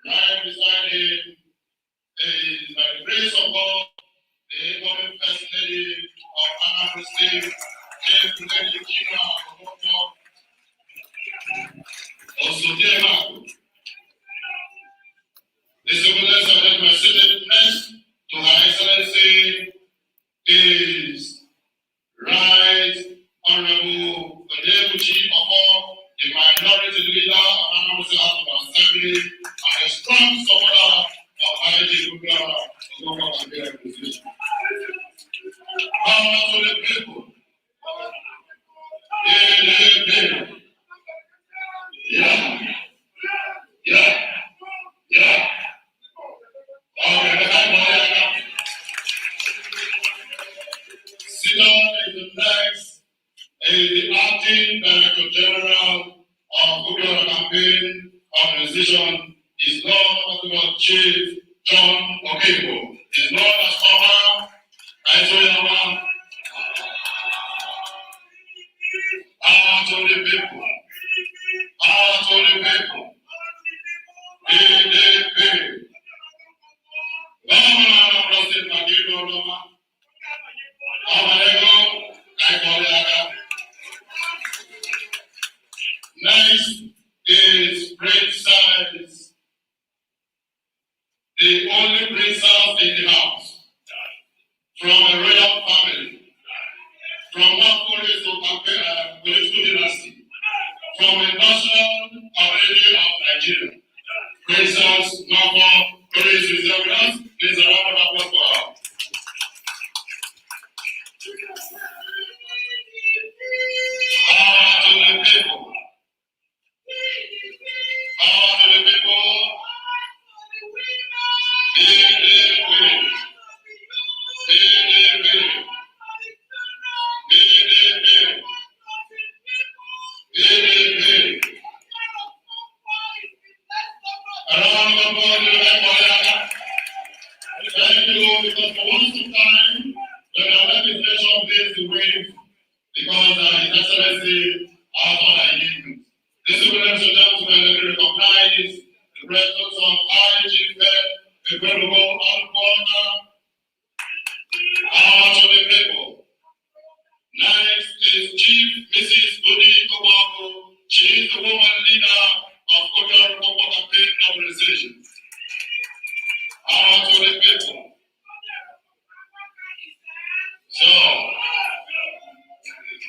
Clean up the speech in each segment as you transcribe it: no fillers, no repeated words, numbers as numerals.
Right beside him is, by the grace of God, the incoming First Lady of Anambra State, Njenje Obiora Okonkwo, also there. The Secretary of State was seated next to Her Excellency is Right Honorable Odebuchi Okonkwo, the minority leader of Anambra State House of Assembly, and a strong supporter of Obiora Okonkwo campaign position. Power to the people. Yeah. Senior is the next, is the acting Director General of Obiora Campaign Organization, is known as Chief John Okonkwo, is known as Oba Aitoyawa. Power to the people. Power to the people. PDP. Next is Princess, the only princess in the house, from a royal family, from one political dynasty, from a national origin of Nigeria. Princess Mama, please reserve us. Please a round of applause for her. Power to the people. Power to the people. Thank you, because for once in time, when our legislation plays the way, because His Excellency has all I need. This is what gentlemen, recognize the presence of IGF, the credible Alpona, power to the people. Next is Chief Mrs. Obiora Okonkwo. She is the woman leader of Obiora Okonkwo campaign organization. Power to the people. So,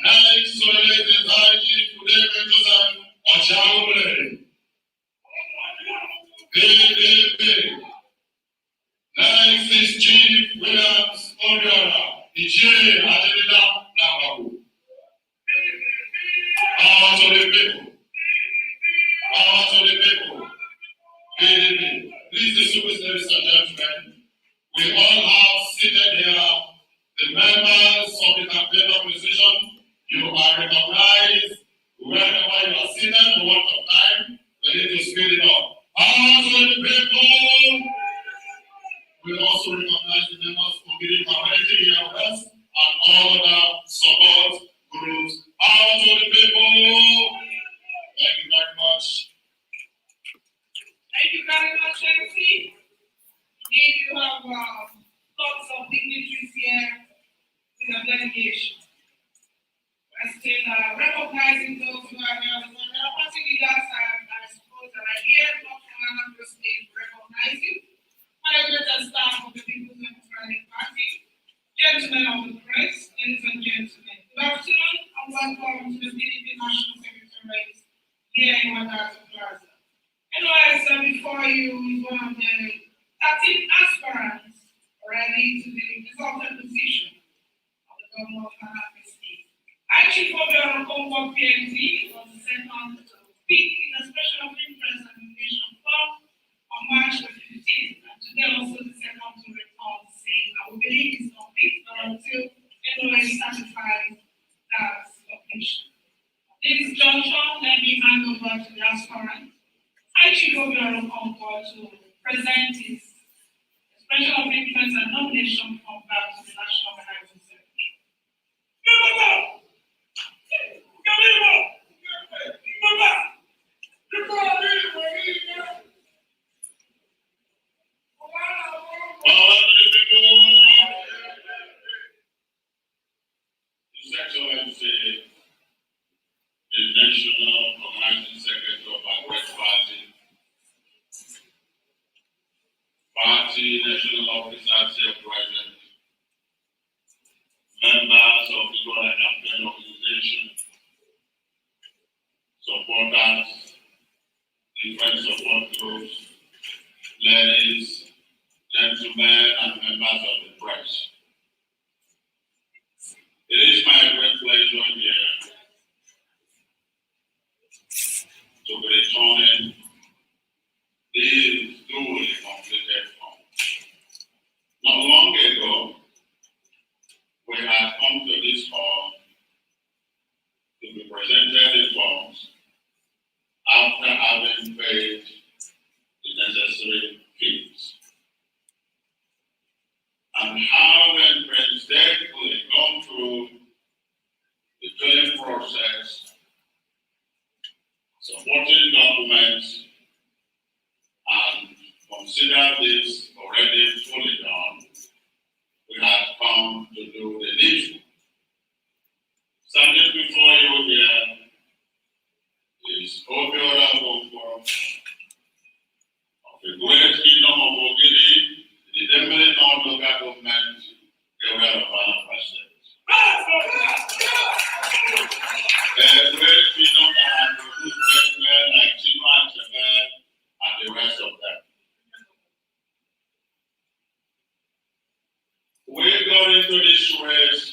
next to it is IG Joseph PDP. Next is Chief Williams Obiora, the J. Adelina Namabu. Power to the people. Power to the people. PDP. Please, distinguished ladies and gentlemen, we all have seated here the members of the campaign organization. You are recognized wherever you are seated for one of time. We need to speed it up. Power to the people. We also recognize the members of the community here with us and all other support groups. Power to the people. Thank you very much. Thank you very much, MC. Here you have lots of dignitaries here in the delegation. We're still recognizing those who are here. The party leaders, I suppose, that are here, not from Anambra State, recognize you. Management and staff of the People's Democratic Party, gentlemen of the press, ladies and gentlemen, good afternoon and welcome to the PDP National Secretariat here in Wadata Plaza. As before you is one of the 13 aspirants already to the exalted position of the governor of Anambra State. Chief Obiora Okonkwo PhD was the second to speak in a special of interest and invitation forum on March the 15th, and today also the second to record saying, I will believe it's complete, but until anyone certifies that juncture, let me hand over to the aspirant. I, Obiora Okonkwo, to present his expression of interest and nomination from back to the National Organizing Secretary. His Excellency, the National Organizing Secretary of our great party national officers here present, members of the Obiora Campaign Organization, supporters, different support groups, ladies, gentlemen, and members of the press. It is my great pleasure here to be returning this duly completed form. Not long ago, we had come to this hall to be presented the forms after having paid the necessary fees. And having painstakingly gone through the filling process, supporting documents, and consider this already fully done, we have come to do the needful. Standing before you here is Obiora Okonkwo of the great kingdom of Ogidi, the Dembele North local government, area of Anambra State. The great kingdom that has produced great men like Chima and Chebe and the rest of them. We got into this race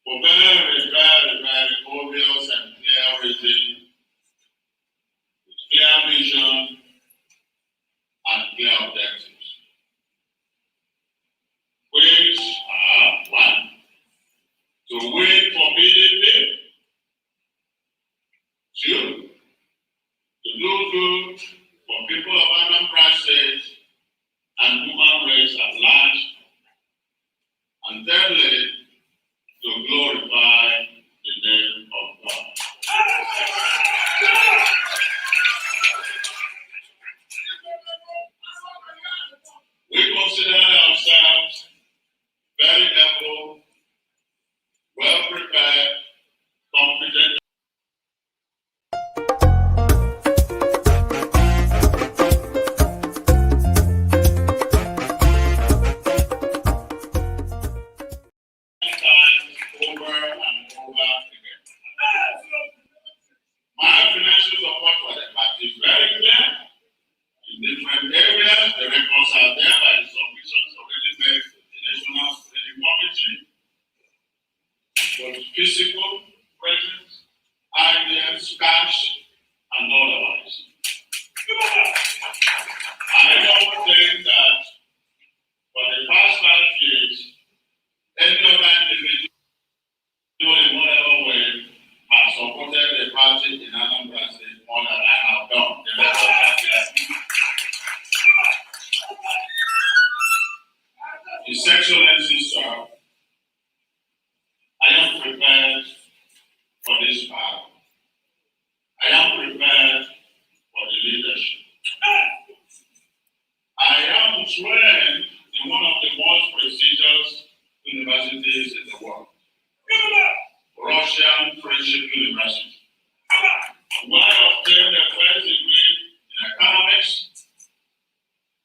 for very, very, very obvious and clear reason, with clear vision and clear objectives, which are one, to win for PDP, two, to do good for people of Anambra State and human race at large, and thirdly, to glorify the name of God. We consider ourselves very able, well prepared, competent. Over and over again. My financial support for the party is very clear. In different areas, the records are there by the submissions already made to the National Steering Committee. Both physical presence, ideas, cash, and otherwise. I don't think that for the past 5 years, any other individual in whatever way have supported the party in Anambra State more than I have done. His Excellency, sir, I am prepared for this power. I am prepared for the leadership. I am trained in one of the most prestigious universities in the world, Russian Friendship University, where I obtained a first degree in economics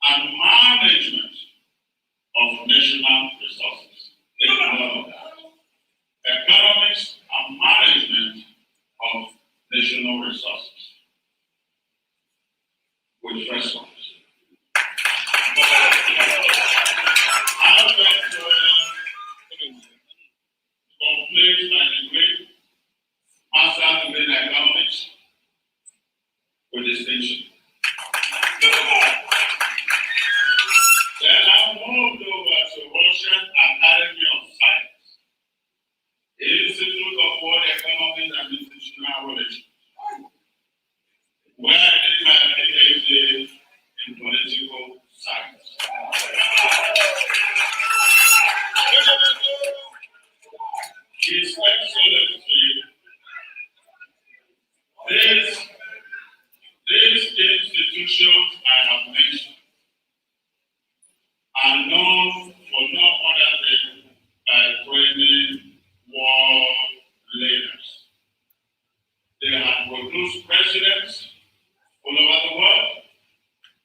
and management of national resources. Economics and management of national resources. With first one. I went to complete my degree, master's degree in economics, with distinction. Then I moved over to Russian Academy of Science, Institute of World Economics and institutions I have mentioned are known for no other than by training world leaders. They have produced presidents all over the world.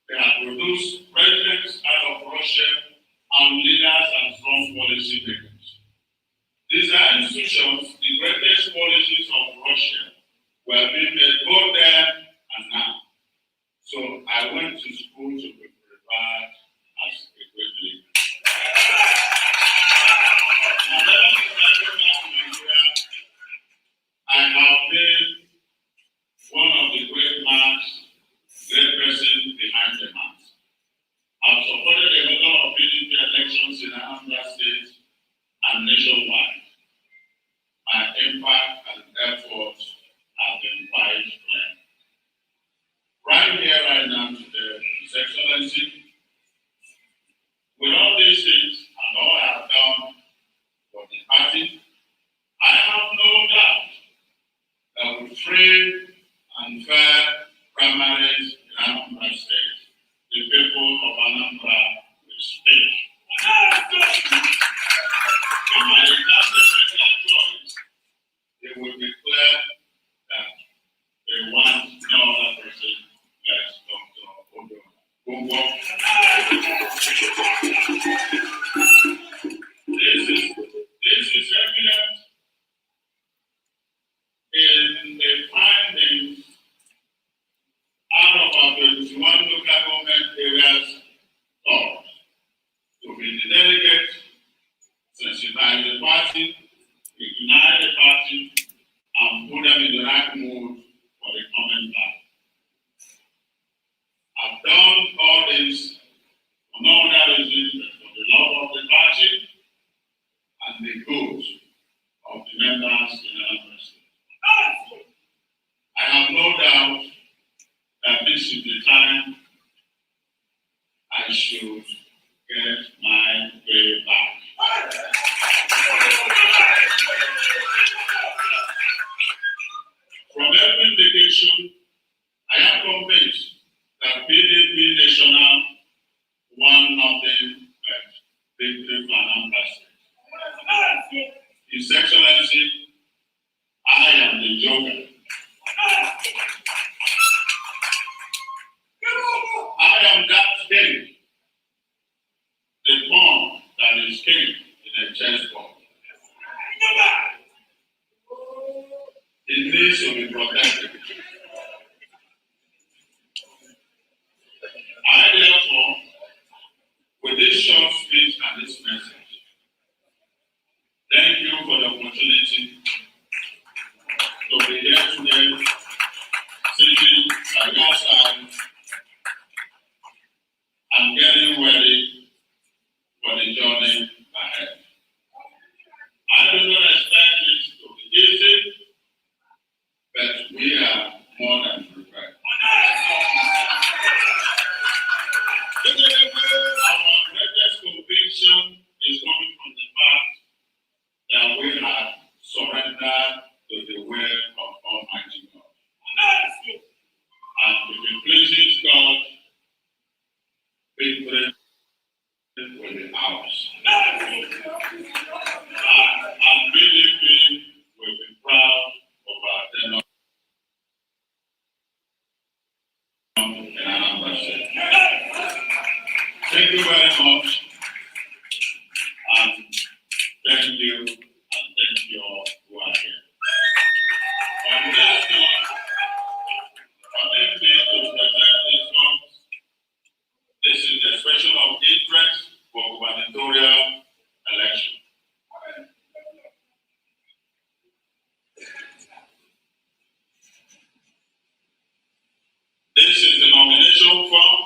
They have produced presidents out of Russia and leaders and strong policy makers. These are institutions, the greatest policies of Russia were being made both then and now. So I went to school to be prepared as a great leader. And then since I came back to Nigeria, I have been one of the great person behind the mask. I've supported a lot of PDP elections in Abuja State and nationwide. My impact and efforts have been quite clear. Right here, right now, today, His Excellency, with all these things and all I have done for the party, I have no doubt that with free and fair primaries in Anambra State, the people of Anambra will speak. And by the time they make their choice, they will declare that they want no other person less Dr. Obiora Okonkwo. This is evident in the findings out of our 21 local government areas thought to be the delegates, sensitize the party, ignite the party, and put them in the right mood for the coming time. I've done all this for no other reason than for the love of the party and the good of the members in our state. I have no doubt that this is the time I should get my way back. From every indication, I am convinced that PDP National won nothing but victory for Anambra State. His Excellency, I am the joker. I am that king, the pawn that is king in a chessboard. It needs to be protected. I therefore, with this short speech and this message, thank you for the opportunity to be here today, sitting by your side and getting ready for the journey ahead. I do not expect it to be easy, but we are more than prepared. Our greatest conviction is coming from the fact that we have surrendered to the will of Almighty God. And if it pleases God, victory will be ours. And PDP will be proud of our tenure in Anambra State. Thank you very much. And thank you, and thank you all who are here. On this note, permit me to present this month. This is the expression of interest for gubernatorial election. This is the nomination form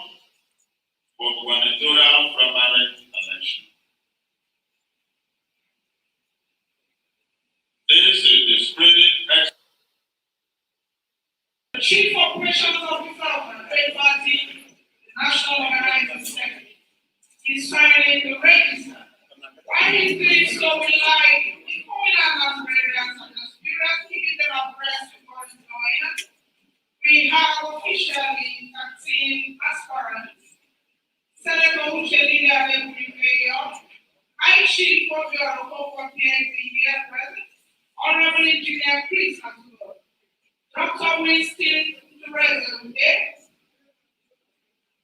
for gubernatorial primary election. This is the screening Chief Operations Officer of the Third Party, National Organizing Secretary, is signing the register. While he's doing so, we like informing our Nigerians and Nigerians, keeping them abreast of what is going on. We have officially 13 endorsing aspirants, Senator Njenje Abuja, High Chief Obiora Okonkwo, PhD here present, Honorable Engineer Chris Azulo, Dr. Winston Rezume,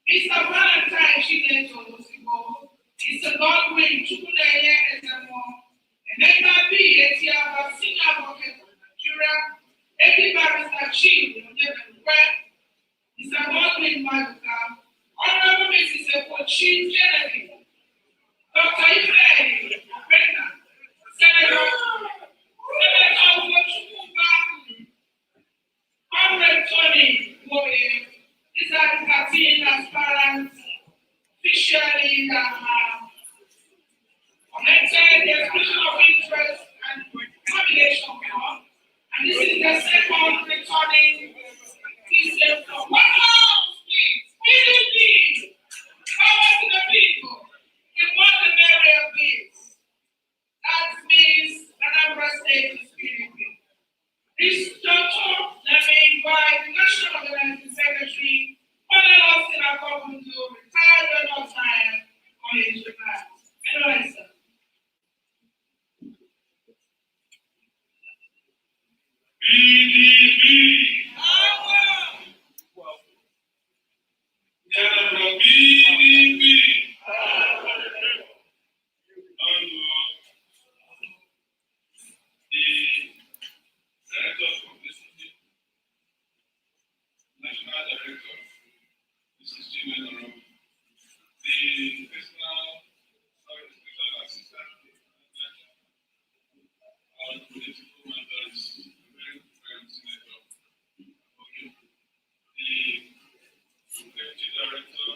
Mr. Valentine Chineto Osibo, Mr. Godwin Chukwuleye Ezemo, Emeka B. Etiaba, Senior Advocate of Nigeria, Lady Barrister Chief Njenje, Mr. Godwin Maduka, Honorable Mrs. Eko Chief Genevieve, Dr. Ife Brenda, Senator Ugochukwu, Comrade Tony Moye, these are the 13 aspirants officially connected the expression of interest and nomination form. And this is the second returning system from one house, please. PDP, power to the people. We want the memory of this. That means Anambra State is PDP. This structure, let me invite the National Organizing Secretary, Colonel Austin Akobu, to retire the North Side on his remarks. Anyway, sir. PDP. General PDP. The Director of Publicity, National Director, Mrs. Chinelo, the Special Assistant, our political matters, very Senator, the Deputy Director,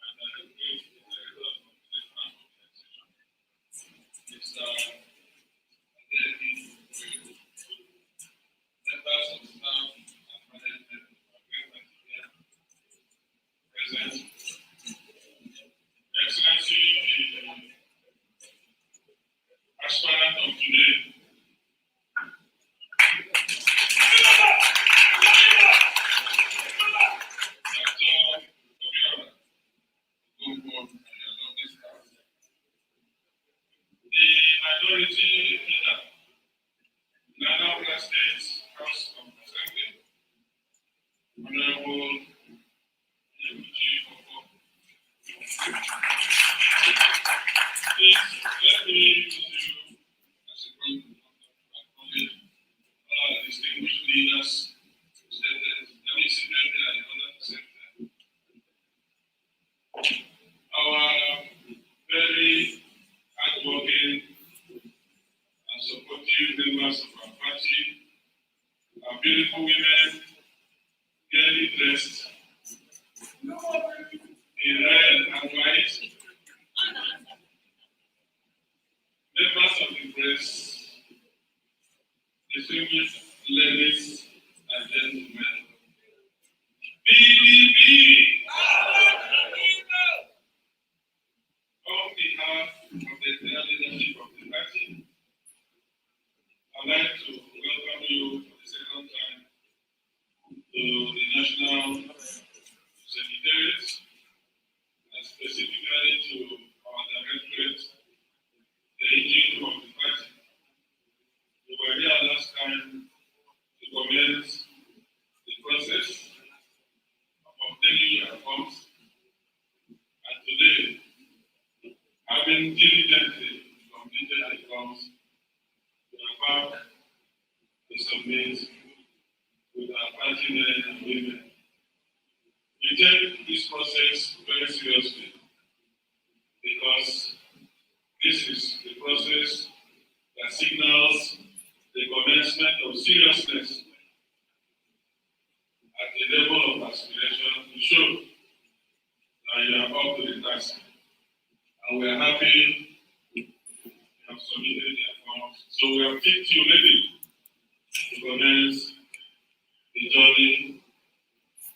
and Director of Mr. Members of staff and management present. Excellency, the aspirant of today, Dr. Obiora Okonkwo, the minority leader, Anambra State House of Assembly, Honorable Njenje. Please let me use you as a point of acknowledge all our distinguished leaders seated. Let me see them there in order to set them. Our very hardworking and supportive members of our party, our beautiful women, gaily dressed in red and white, members of the press, distinguished ladies and gentlemen. PDP! On behalf of the entire leadership of the party, I'd like to welcome you for the second time to the National Secretariat, and specifically to our directorate, the engine of the party. We were here last time to commence the process of obtaining your forms, and today, having diligently completed the forms, we are back to submit with our party men and women. We take this process very seriously because this is the process that signals the commencement of seriousness at the level of aspiration to show that you are up to the task. And we are happy you have submitted your forms. So we have picked you ready to commence the journey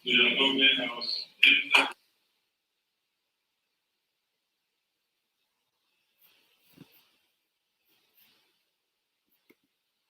to your government house